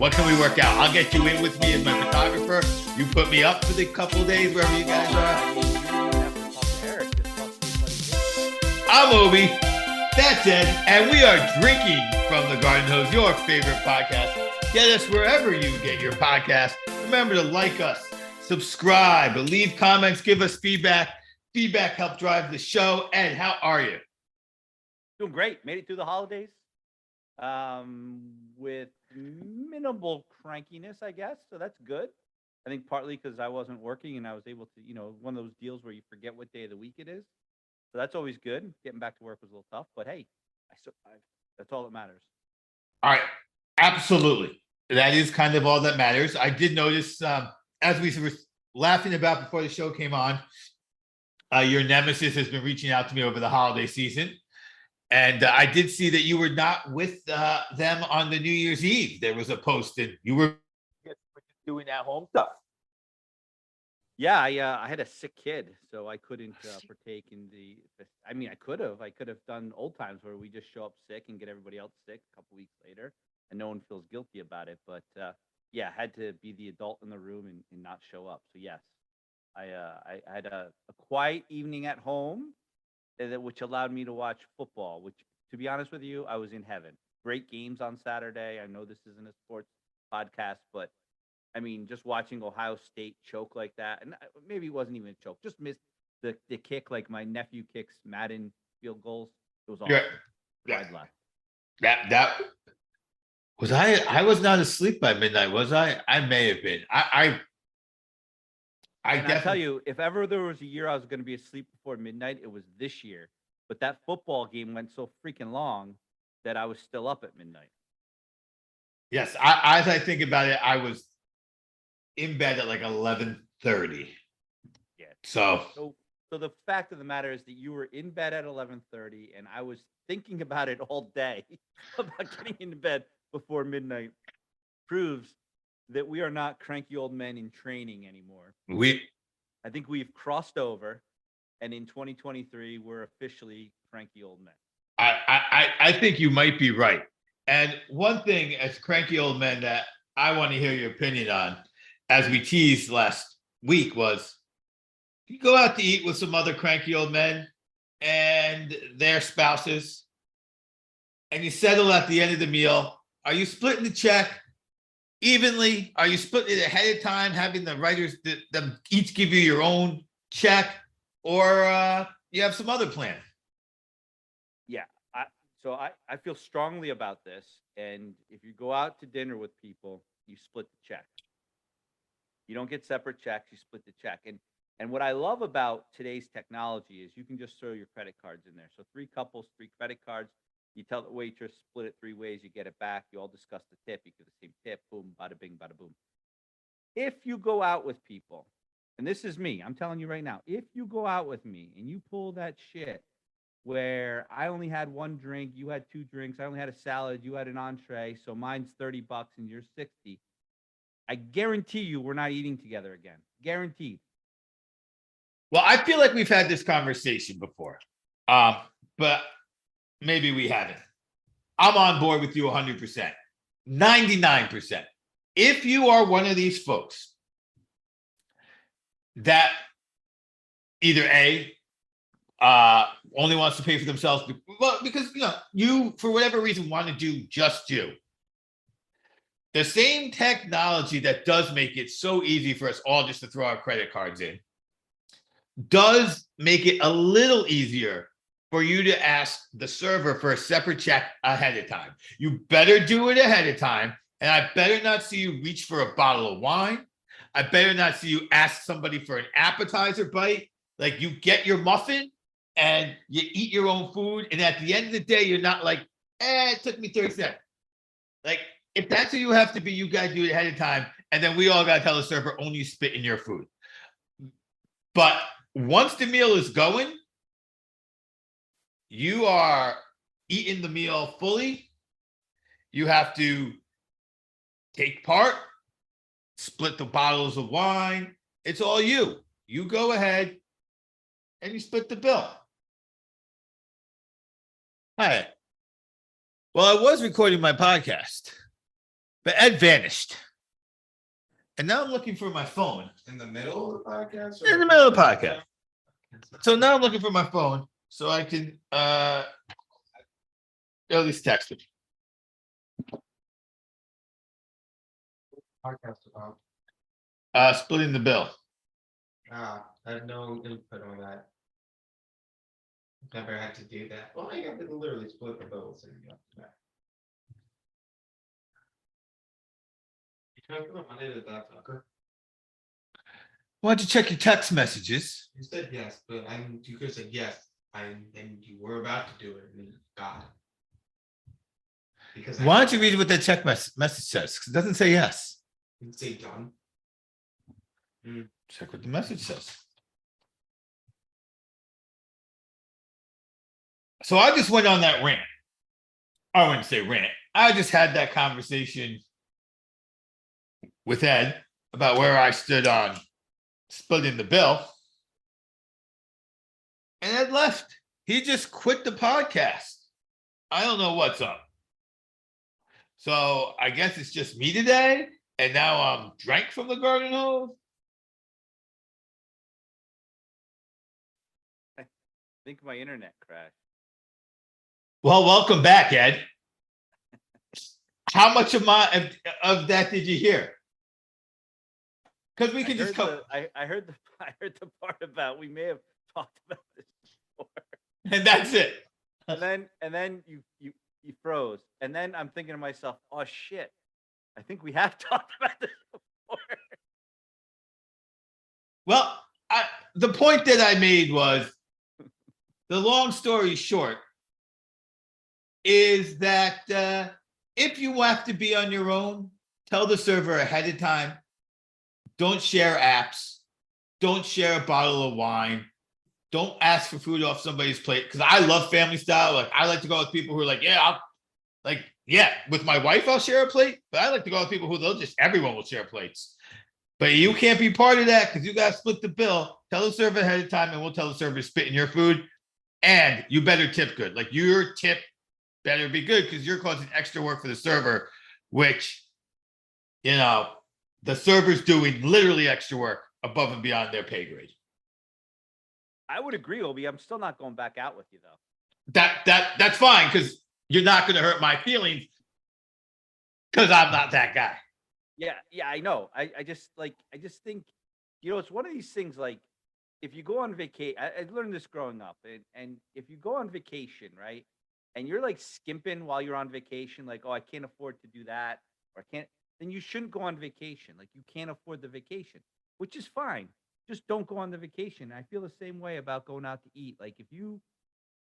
What can we work out? I'll get you in with me as my photographer. You put me up for the couple of days wherever you guys are. I'm Obi. That's Ed. And we are drinking from the Garden Hose, your favorite podcast. Get us wherever you get your podcast. Remember to like us, subscribe, leave comments, give us feedback. Feedback helps drive the show. Ed, how are you? Doing great. Made it through the holidays with minimal crankiness, I guess. So that's good. I think partly because I wasn't working and I was able to, one of those deals where you forget what day of the week it is. So that's always good. Getting back to work was a little tough, but hey, I survived. That's all that matters. All right. Absolutely. That is kind of all that matters. I did notice, as we were laughing about before the show came on, your nemesis has been reaching out to me over the holiday season. And I did see that you were not with them on the New Year's Eve. There was a post and you were doing at home stuff. Yeah, I had a sick kid, so I couldn't partake in the. I mean, I could have done old times where we just show up sick and get everybody else sick a couple weeks later, and no one feels guilty about it. But yeah, I had to be the adult in the room and not show up. So yes, I had a quiet evening at home, which allowed me to watch football. Which, to be honest with you, I was in heaven. Great games on Saturday. I know this isn't a sports podcast, but I mean, just watching Ohio State choke like that, and maybe it wasn't even a choke, just missed the kick like my nephew kicks Madden field goals. It was all wide left. That was I was not asleep by midnight, was I? I may have been. I tell you, if ever there was a year I was going to be asleep before midnight, it was this year. But that football game went so freaking long that I was still up at midnight. Yes, as I think about it, I was in bed at like 11:30. Yeah. So the fact of the matter is that you were in bed at 11:30, and I was thinking about it all day about getting into bed before midnight. Proves that we are not cranky old men in training anymore. I think we've crossed over, and in 2023, we're officially cranky old men. I think you might be right. And one thing as cranky old men that I want to hear your opinion on, as we teased last week, was you go out to eat with some other cranky old men and their spouses, and you settle at the end of the meal. Are you splitting the check evenly? Are you splitting it ahead of time, having the writers them each give you your own check, or you have some other plan? Yeah. So I feel strongly about this. And if you go out to dinner with people, you split the check. You don't get separate checks, you split the check. And what I love about today's technology is you can just throw your credit cards in there. So 3 couples, 3 credit cards. You tell the waitress, split it 3 ways, you get it back. You all discuss the tip, you get the same tip, boom, bada bing, bada boom. If you go out with people, and this is me, I'm telling you right now, if you go out with me and you pull that shit where I only had 1 drink, you had 2 drinks, I only had a salad, you had an entree, so mine's $30 and yours 60. I guarantee you we're not eating together again. Guaranteed. Well, I feel like we've had this conversation before, but maybe we haven't. I'm on board with you 100%, 99%. If you are one of these folks that either A, only wants to pay for themselves, because you for whatever reason want to do just you. The same technology that does make it so easy for us all just to throw our credit cards in does make it a little easier for you to ask the server for a separate check ahead of time. You better do it ahead of time, and I better not see you reach for a bottle of wine. I better not see you ask somebody for an appetizer bite. Like, you get your muffin and you eat your own food, and at the end of the day, you're not like, it took me 30 seconds. Like, if that's who you have to be, you got to do it ahead of time, and then we all got to tell the server, only spit in your food. But once the meal is going, you are eating the meal fully. You have to take part, split the bottles of wine. It's all you. You go ahead and you split the bill. Hi. Well, I was recording my podcast. But Ed vanished. And now I'm looking for my phone. In the middle of the podcast? In the middle of the podcast. So now I'm looking for my phone so I can at least text him. Podcast about. Splitting the bill. I had no input on that. Never had to do that. Well, I have to literally split the bills and yeah. You trying to put money to that fucker? Why don't you check your text messages? You said yes, but you could have said yes, and you were about to do it, and then you got it. Because Why don't you read what that text message says? 'Cause it doesn't say yes. You say done. Check what the message says. So I just went on that rant. I wouldn't say rant. I just had that conversation with Ed about where I stood on splitting the bill. And Ed left. He just quit the podcast. I don't know what's up. So I guess it's just me today. And now I'm drank from the garden hose. I think my internet crashed. Well, welcome back, Ed. How much of that did you hear? Because we can just come. I heard the part about we may have talked about this before. And that's it. And then you froze. And then I'm thinking to myself, oh shit. I think we have talked about this before. Well, the point that I made was, the long story short, is that if you have to be on your own, tell the server ahead of time. Don't share apps. Don't share a bottle of wine. Don't ask for food off somebody's plate. Because I love family style. Like, I like to go with people who are like, with my wife, I'll share a plate. But I like to go with people who everyone will share plates. But you can't be part of that because you got to split the bill. Tell the server ahead of time, and we'll tell the server to spit in your food. And you better tip good. Like, your tip better be good because you're causing extra work for the server, which, the server's doing literally extra work above and beyond their pay grade. I would agree, Obi. I'm still not going back out with you though. That's fine because you're not going to hurt my feelings because I'm not that guy. Yeah, I know. I just think, it's one of these things like, if you go on vacation, I learned this growing up, and if you go on vacation, right, and you're like skimping while you're on vacation, like, oh, I can't afford to do that, or I can't, then you shouldn't go on vacation. Like, you can't afford the vacation, which is fine. Just don't go on the vacation. I feel the same way about going out to eat. Like, if you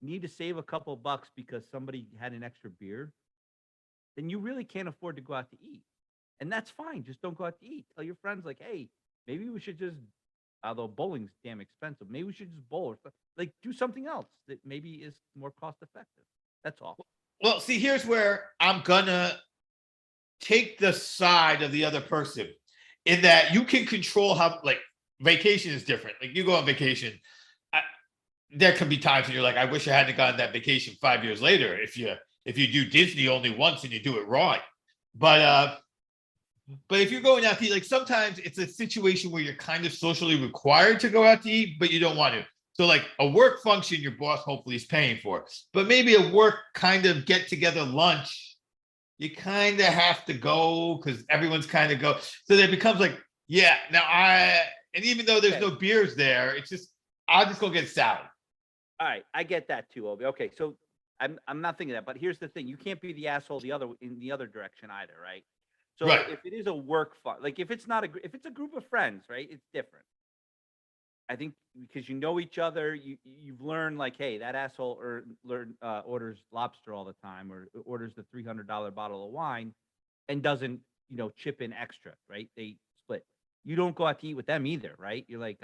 need to save a couple bucks because somebody had an extra beer, then you really can't afford to go out to eat. And that's fine. Just don't go out to eat. Tell your friends, like, hey, maybe we should just, although bowling's damn expensive, maybe we should just bowl or like do something else that maybe is more cost effective. That's all. Well, see, here's where I'm gonna take the side of the other person, in that you can control how, like, vacation is different. Like, you go on vacation, there can be times when you're like, I wish I hadn't gone on that vacation 5 years later. If you do Disney only once and you do it right, but if you're going out to eat, like, sometimes it's a situation where you're kind of socially required to go out to eat, but you don't want to. So, like, a work function, your boss hopefully is paying for, but maybe a work kind of get together lunch, you kind of have to go because everyone's kind of go. So that becomes like, yeah, and even though there's no beers there, it's just, I'll just go get salad. All right, I get that too, Obi. Okay, so I'm not thinking that, but here's the thing: you can't be the asshole in the other direction either, right? So Right. If it is a work fun, like if it's a group of friends, right? It's different. I think because you know each other, you've learned, like, hey, that asshole orders lobster all the time, or orders the $300 bottle of wine, and doesn't chip in extra, right? They split. You don't go out to eat with them either, right? You're like,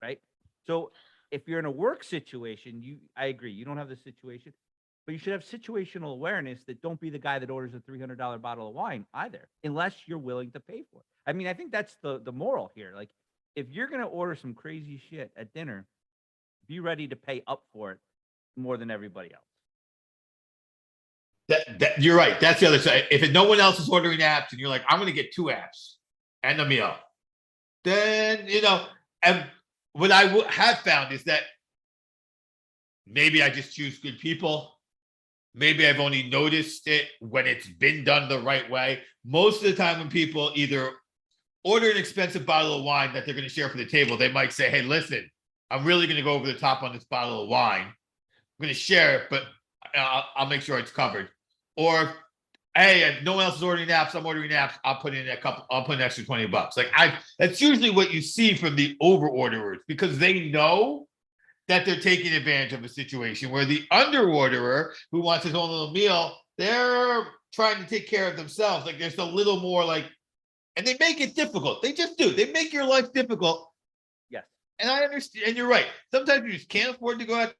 right? So if you're in a work situation, I agree, you don't have the situation, but you should have situational awareness that don't be the guy that orders a $300 bottle of wine either, unless you're willing to pay for it. I mean, I think that's the moral here. Like, if you're going to order some crazy shit at dinner, be ready to pay up for it more than everybody else. That you're right. That's the other side. If no one else is ordering apps and you're like, I'm going to get 2 apps and a meal, then and what I have found is that maybe I just choose good people. Maybe I've only noticed it when it's been done the right way. Most of the time, when people either order an expensive bottle of wine that they're going to share for the table, they might say, "Hey, listen, I'm really going to go over the top on this bottle of wine. I'm going to share it, but I'll make sure it's covered." Or, "Hey, if no one else is ordering apps, I'm ordering apps. I'll put in I'll put an extra $20." Like that's usually what you see from the over orderers because they know that they're taking advantage of a situation where the under orderer who wants his own little meal, they're trying to take care of themselves. Like there's a little more like, and they make it difficult. They just do. They make your life difficult. Yes. And I understand. And you're right. Sometimes you just can't afford to go out.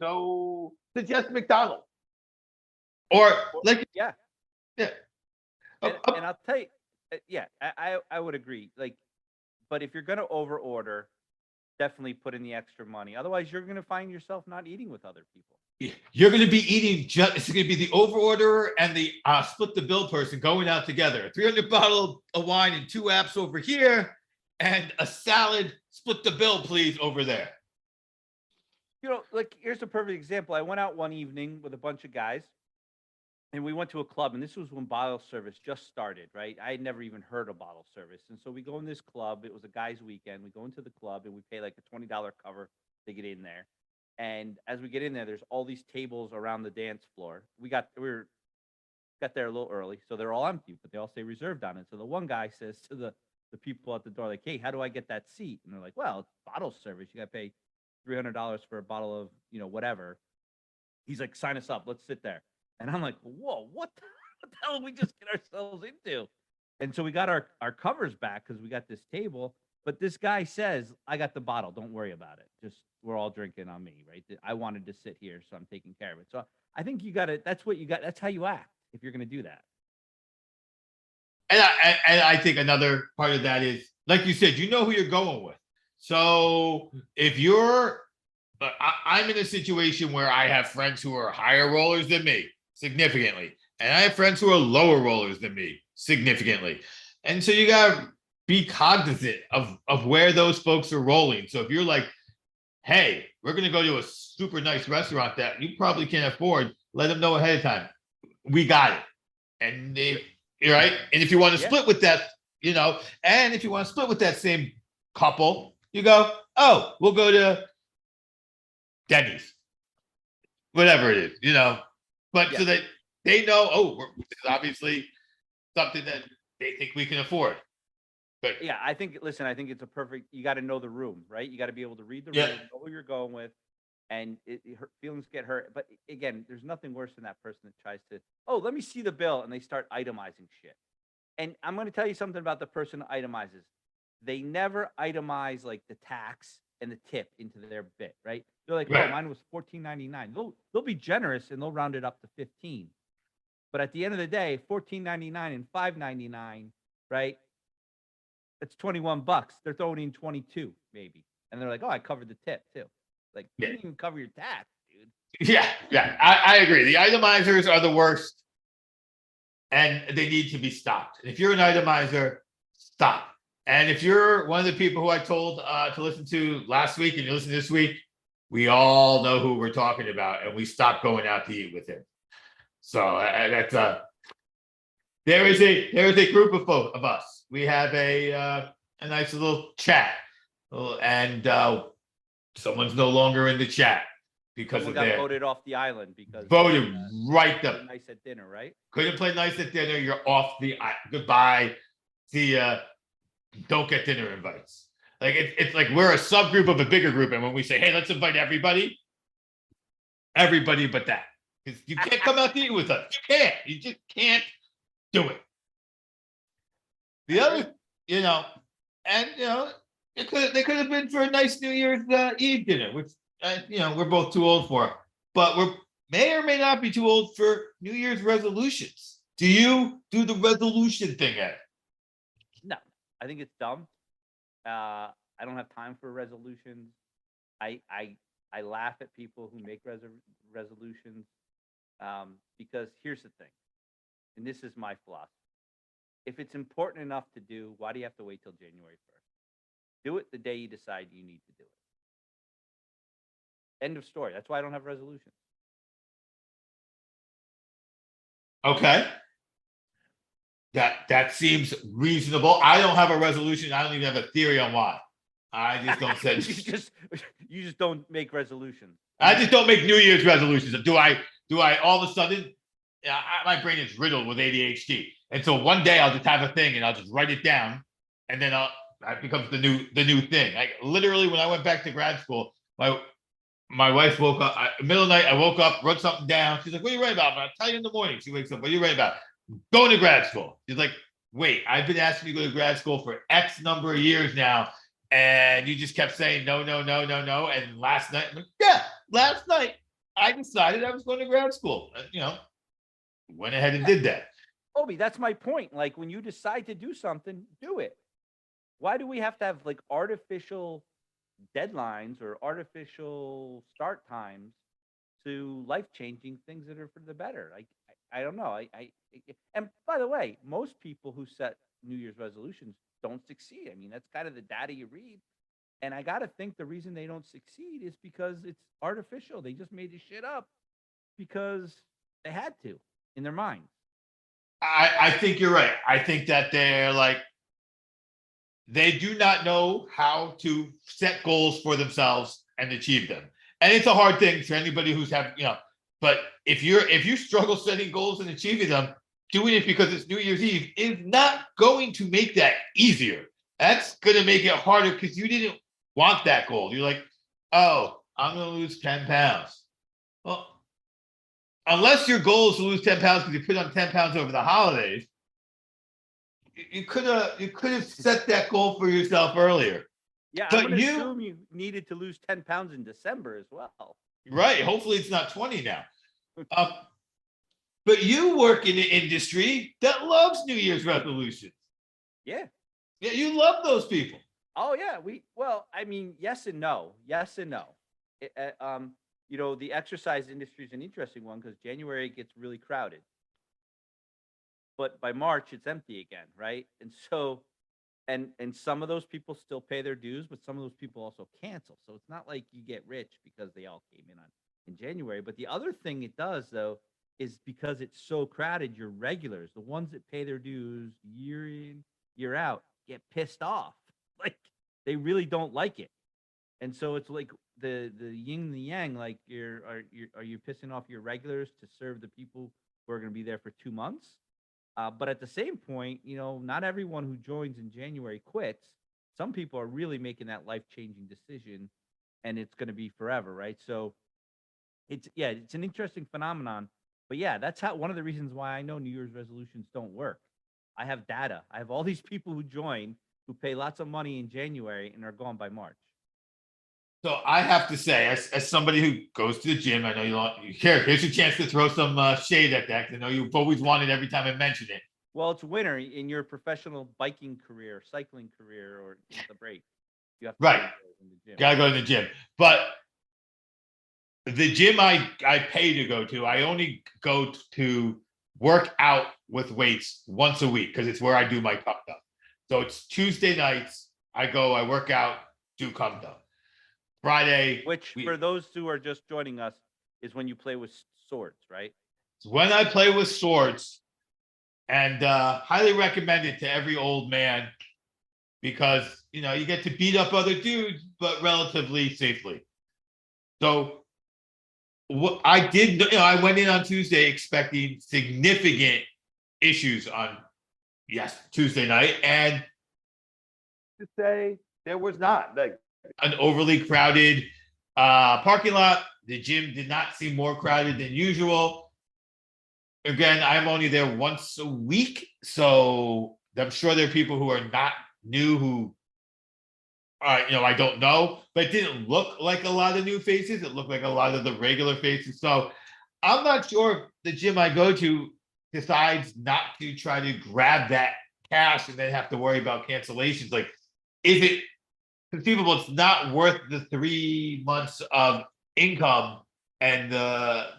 So suggest McDonald's. Or like, Yeah. yeah. And I'll tell you, yeah, I would agree. Like, but if you're gonna over order, definitely put in the extra money. Otherwise, you're gonna find yourself not eating with other people. You're going to be eating it's going to be the over orderer and the split the bill person going out together. 300 bottle of wine and 2 apps over here and a salad, split the bill, please, over there. Like here's a perfect example. I went out one evening with a bunch of guys and we went to a club, and this was when bottle service just started, right? I had never even heard of bottle service. And so we go in this club. It was a guy's weekend. We go into the club and we pay like a $20 cover to get in there. And as we get in there, there's all these tables around the dance floor. We got there a little early, so they're all empty, but they all say reserved on it. So the one guy says to the people at the door, like, "Hey, how do I get that seat?" And they're like, "Well, it's bottle service. You got to pay $300 for a bottle of whatever." He's like, "Sign us up. Let's sit there." And I'm like, "Whoa, what the hell did we just get ourselves into?" And so we got our covers back because we got this table. But this guy says, "I got the bottle. Don't worry about it. Just we're all drinking on me, right? I wanted to sit here, so I'm taking care of it." So I think you got to. That's what you got. That's how you act if you're going to do that. And I think another part of that is, like you said, you know who you're going with. So if you're, I'm in a situation where I have friends who are higher rollers than me significantly, and I have friends who are lower rollers than me significantly. And so you got to be cognizant of where those folks are rolling. So if you're like, "Hey, we're going to go to a super nice restaurant that you probably can't afford," let them know ahead of time. We got it. And you're right. And if you want to split with that, and if you want to split with that same couple, you go, "Oh, we'll go to Denny's," whatever it is, But so that they know, it's obviously something that they think we can afford. But Yeah, I think it's a perfect, you got to know the room, right? You got to be able to read the Yeah. room, know who you're going with, and feelings get hurt. But again, there's nothing worse than that person that tries to, "Oh, let me see the bill," and they start itemizing shit. And I'm going to tell you something about the person that itemizes. They never itemize like the tax and the tip into their bit, right? They're like, Right. "Oh, mine was $14.99." They'll be generous and they'll round it up to 15. But at the end of the day, $14.99 and $5.99, right? It's $21. They're throwing in 22 maybe, and they're like, "Oh, I covered the tip too." Like, you Yeah. didn't even cover your tax, dude. yeah, I agree. The itemizers are the worst, and they need to be stopped. If you're an itemizer, stop. And if you're one of the people who I told to listen to last week and you listen this week, we all know who we're talking about, and we stopped going out to eat with him. So that's there is a group of us. We have a nice little chat, and someone's no longer in the chat because Someone of got their voted off the island because voted right they up. nice at dinner, right? Couldn't play nice at dinner. You're off the goodbye. The don't get dinner invites. Like it's like we're a subgroup of a bigger group, and when we say, "Hey, let's invite everybody," but that, because you can't come out to eat with us. You can't. You just can't do it. The other, and they could have been for a nice New Year's Eve dinner, which we're both too old for, but we may or may not be too old for New Year's resolutions. Do you do the resolution thing, Ed? No, I think it's dumb. I don't have time for resolutions. I laugh at people who make resolutions. Because here's the thing, and this is my philosophy. If it's important enough to do, why do you have to wait till January 1st? Do it the day you decide you need to do it. End of story. That's why I don't have resolutions. Okay. That seems reasonable. I don't have a resolution. I don't even have a theory on why. I just don't set. You just don't make resolutions. I just don't make New Year's resolutions. Do I all of a sudden? Yeah, my brain is riddled with ADHD, and so one day I'll just have a thing and I'll just write it down, and then that becomes the new thing. Like literally, when I went back to grad school, my wife woke up middle of the night. I woke up, wrote something down. She's like, "What are you writing about?" I'll tell you in the morning. She wakes up. What are you writing about? Going to grad school. She's like, "Wait, I've been asking you to go to grad school for X number of years now, and you just kept saying no, no, no, no, no." And last night, I'm like, yeah, last night I decided I was going to grad school. Went ahead and did that. Obi, that's my point. Like when you decide to do something, do it. Why do we have to have like artificial deadlines or artificial start times to life-changing things that are for the better? Like I don't know. And by the way, most people who set New Year's resolutions don't succeed. I mean, that's kind of the data you read. And I got to think the reason they don't succeed is because it's artificial. They just made this shit up because they had to in their minds. I think you're right. I think that they do not know how to set goals for themselves and achieve them. And it's a hard thing for anybody who's but if you struggle setting goals and achieving them, doing it because it's New Year's Eve is not going to make that easier. That's going to make it harder because you didn't want that goal. You're like, oh, I'm going to lose 10 pounds. Well, unless your goal is to lose 10 pounds because you put on 10 pounds over the holidays, you could have set that goal for yourself earlier. Yeah, But I'm going to assume you needed to lose 10 pounds in December as well. Right. Hopefully it's not 20 now. But you work in an industry that loves New Year's resolutions. Yeah. Yeah, you love those people. Oh yeah, I mean, yes and no. Yes and no. The exercise industry is an interesting one because January gets really crowded. But by March it's empty again, right? And so and some of those people still pay their dues, but some of those people also cancel. So it's not like you get rich because they all came in January. But the other thing it does though is because it's so crowded, your regulars, the ones that pay their dues year in, year out, get pissed off. Like they really don't like it. And so it's like the yin and the yang, like are you pissing off your regulars to serve the people who are going to be there for 2 months? But at the same point, not everyone who joins in January quits. Some people are really making that life-changing decision and it's going to be forever, right? So it's an interesting phenomenon. But yeah, that's one of the reasons why I know New Year's resolutions don't work. I have data. I have all these people who join who pay lots of money in January and are gone by March. So I have to say, as somebody who goes to the gym, I know you care. Here's your chance to throw some shade at that. I know you've always wanted every time I mention it. Well, it's winter in your professional biking career, cycling career, or the break. You have to right. In the gym. Gotta go to the gym. But the gym I pay to go to, I only go to work out with weights once a week because it's where I do my cup up. So it's Tuesday nights. I work out, do come up. Friday. Which for those who are just joining us is when you play with swords, right? It's when I play with swords, and highly recommend it to every old man because you get to beat up other dudes, but relatively safely. So what I did, I went in on Tuesday expecting significant issues on Tuesday night, and to say there was not like an overly crowded parking lot. The gym did not seem more crowded than usual. Again, I'm only there once a week, so I'm sure there are people who are not new who I don't know, but it didn't look like a lot of new faces. It looked like a lot of the regular faces. So I'm not sure if the gym I go to decides not to try to grab that cash and then have to worry about cancellations. Like, is it conceivable it's not worth the 3 months of income And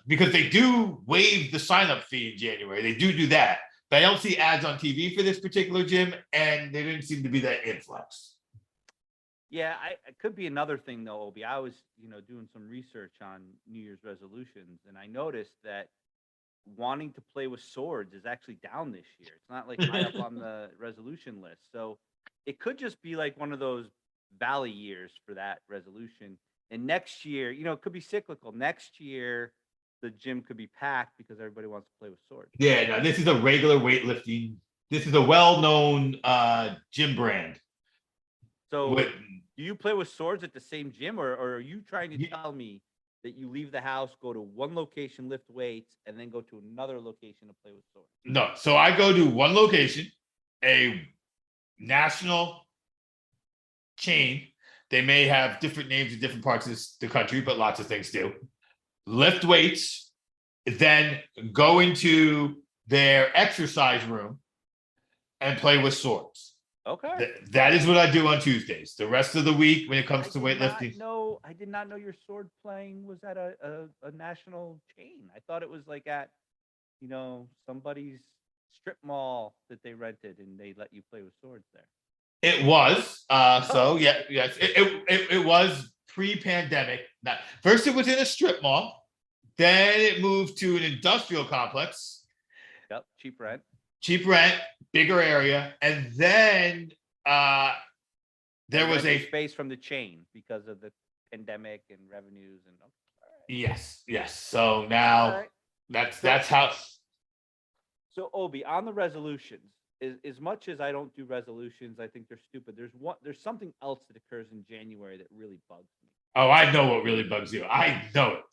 because they do waive the sign-up fee in January, they do that. But I don't see ads on TV for this particular gym, and there didn't seem to be that influx. Yeah, it could be another thing though, Obi. I was, doing some research on New Year's resolutions, and I noticed that wanting to play with swords is actually down this year. It's not like high up on the resolution list. So it could just be like one of those valley years for that resolution. And next year, it could be cyclical. Next year, the gym could be packed because everybody wants to play with swords. Yeah, no, this is a regular weightlifting. This is a well-known gym brand. So With, do you play with swords at the same gym, or are you trying to tell me that you leave the house, go to one location, lift weights, and then go to another location to play with swords? no, so I go to one location, a national chain. They may have different names in different parts of the country, but lots of things do. Lift weights, then go into their exercise room and play with swords. Okay. That is what I do on Tuesdays. The rest of the week, when it comes to weightlifting, I did not know your sword playing was at a national chain. I thought it was like at, somebody's strip mall that they rented and they let you play with swords there. it was. So yeah, yes, it was pre-pandemic. First, it was in a strip mall. Then it moved to an industrial complex. Yep, Cheap rent, bigger area, and then there was a space from the chain because of the pandemic and revenues and yes. So now that's how. So Obi, on the resolutions, as much as I don't do resolutions, I think they're stupid. There's something else that occurs in January that really bugs me. Oh, I know what really bugs you. I know it.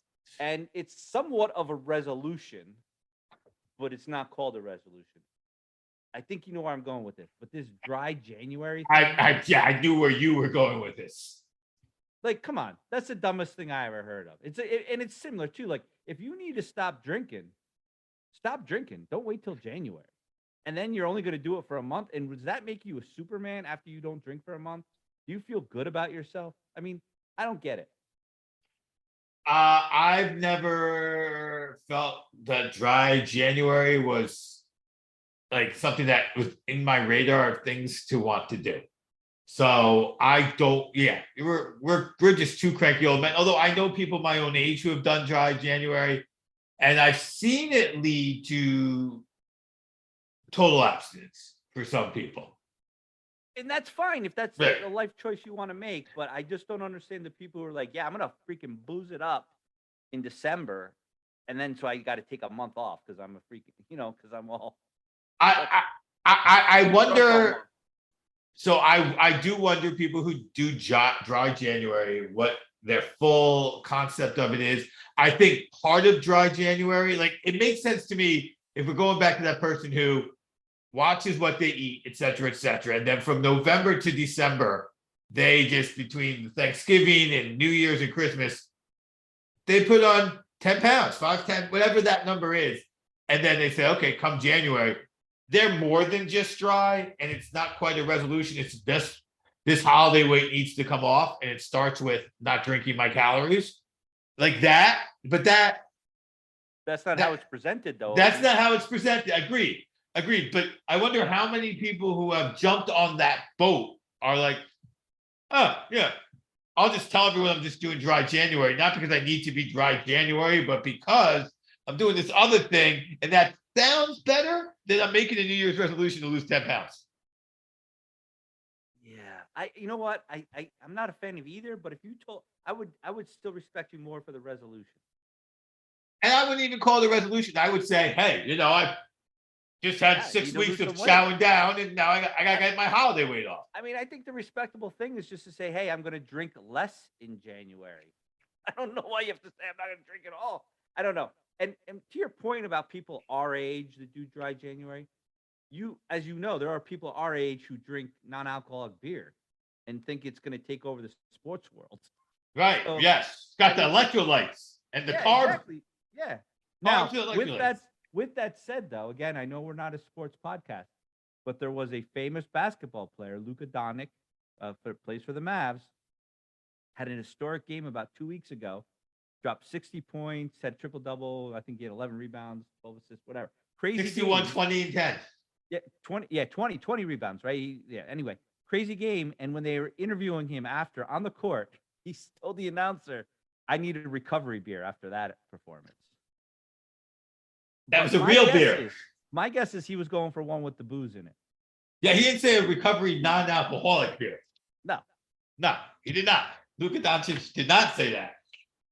And it's somewhat of a resolution, but it's not called a resolution. I think you know where I'm going with this, but this dry January thing, I knew where you were going with this. like, come on, that's the dumbest thing I ever heard of. And it's similar too. Like, if you need to stop drinking. Don't wait till January. And then you're only going to do it for a month. And does that make you a Superman after you don't drink for a month? Do you feel good about yourself? I mean, I don't get it. I've never felt that dry January was like something that was in my radar of things to want to do. So I don't. Yeah, we're just two cranky old men. Although I know people my own age who have done dry January, and I've seen it lead to total abstinence for some people. And that's fine if that's Right. a life choice you want to make. But I just don't understand the people who are like, yeah, I'm going to freaking booze it up in December. And then so I got to take a month off because I'm a freaking, because I'm all. I wonder. So I do wonder people who do dry January, what their full concept of it is. I think part of dry January, like it makes sense to me if we're going back to that person who watches what they eat, et cetera, and then from November to December, they just between Thanksgiving and New Year's and Christmas, they put on 10 pounds, 5, 10, whatever that number is. And then they say, okay, come January, they're more than just dry, and it's not quite a resolution. It's just this holiday weight needs to come off, and it starts with not drinking my calories. Like that, but that's not how it's presented, though. That's not how it's presented. Agreed. But I wonder how many people who have jumped on that boat are like, oh, yeah, I'll just tell everyone I'm just doing dry January, not because I need to be dry January, but because I'm doing this other thing, and that sounds better than I'm making a New Year's resolution to lose 10 pounds. Yeah, you know what? I'm not a fan of either, but if you told, I would still respect you more for the resolution. And I wouldn't even call it a resolution. I would say, hey, I just had 6 weeks of chowing down, and now I got to get my holiday weight off. I mean, I think the respectable thing is just to say, hey, I'm going to drink less in January. I don't know why you have to say I'm not going to drink at all. I don't know. And to your point about people our age that do dry January, as you know, there are people our age who drink non-alcoholic beer and think it's going to take over the sports world. Right. So, yes. It's got the electrolytes and the carbs. Exactly. Yeah. Now, with that said, though, again, I know we're not a sports podcast, but there was a famous basketball player, Luka Doncic, plays for the Mavs, had an historic game about 2 weeks ago dropped 60 points, had triple double. I think he had 11 rebounds, 12 assists, whatever. Crazy 61, game. 20, and 10. Yeah, 20 rebounds, right? Anyway, crazy game. And when they were interviewing him after on the court, he told the announcer, I needed a recovery beer after that performance. That was But a my real guess beer. My guess is he was going for one with the booze in it. Yeah, he didn't say a recovery non-alcoholic beer. No. No, he did not. Luka Doncic did not say that.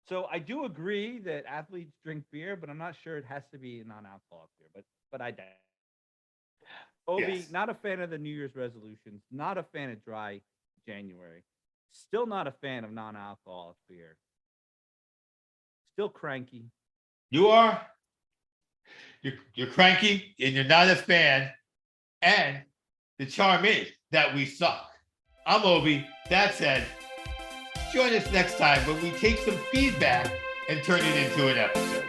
So I do agree that athletes drink beer, but I'm not sure it has to be a non-alcoholic beer. But I doubt. Obi, Yes. not a fan of the New Year's resolutions, not a fan of dry January, still not a fan of non-alcoholic beer. Still cranky. You are. You're cranky and you're not a fan. And the charm is that we suck. I'm Obi. That said, join us next time when we take some feedback and turn it into an episode.